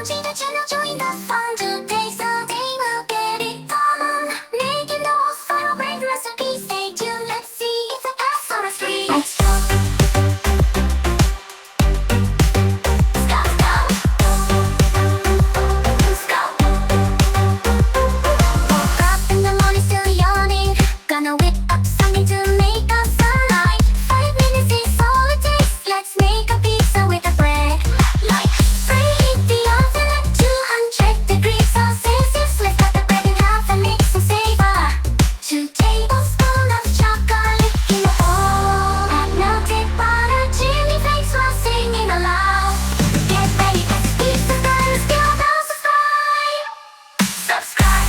Indulge the channel, join the fun today, so they will get it done. Making the whole final bread recipe, stay tuned, let's see if the pass or a free. Let's go. Let's go. Woke up in the morning still yawning, gonna whip up something to make us sunlight. 5 minutes is all it takes, let's make a pizza with the bread. Like preheat the oven at 200 degrees Celsius. Let's cut the bread in half and mix some savor. 2 tablespoons of chocolate in a bowl. Add melted butter, chili flakes while singing aloud. Get ready, it's pizza time, still now subscribe. Subscribe.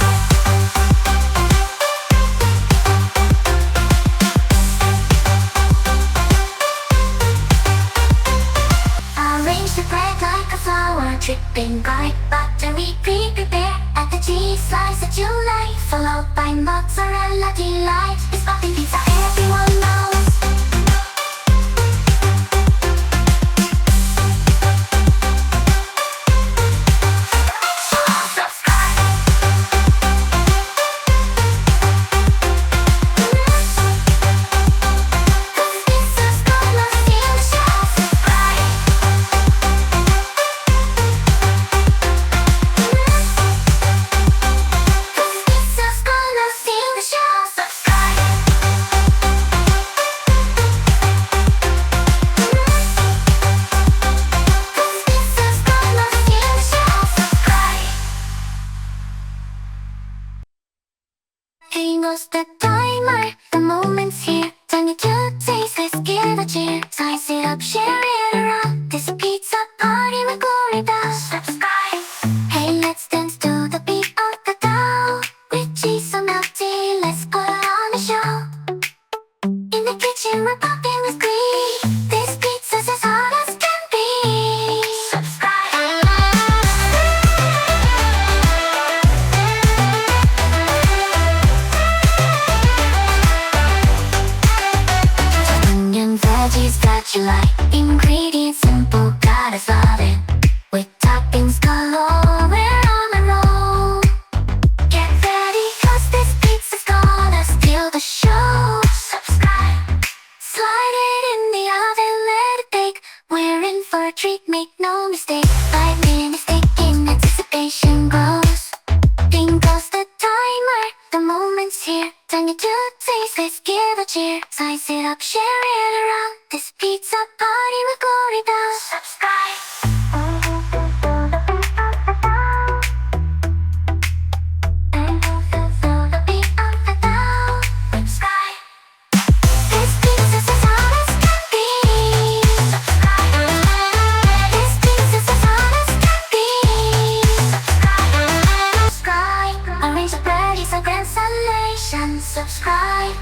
Arrange the bread like a flower, dripping garlic butter we pre-prepare. Add the cheese slice that you like, followed by mozzarella delight. It's popping pizza, everyone knows. Subscribe. Pizza's gonna steal the show. Subscribe. Pizza's gonna steal the show. Subscribe. Pizza's gonna steal the show. Subscribe. Hey, goes the timer, the moment's here. Time to taste, let's give a cheer. Slice it up, share it around. This pizza party with glory bells. Subscribe. Hey, let's dance to the beat of the dough. With cheese so melty, let's put on a show. In the kitchen, we're popping with glee. This pizza's as hot as can be. Subscribe. Onion, veggies, got you like. Ingredients simple, gotta solve it. With toppings galore, we're on a roll. Get ready, cause this pizza's gonna steal the show. Subscribe. Slide it in the oven, let it bake. We're in for a treat, make no mistake. 5 minutes taking, anticipation grows. Ding goes the timer, the moment's here. Time to taste, let's give a cheer. Slice it up, share it around. This pizza party with glory bells. Subscribe. The beat of the dough. Subscribe. This pizza's as hot as can be. Subscribe. This pizza's as hot as can be. Subscribe. Subscribe. Arrange the bread, it's a grand salvation. Subscribe.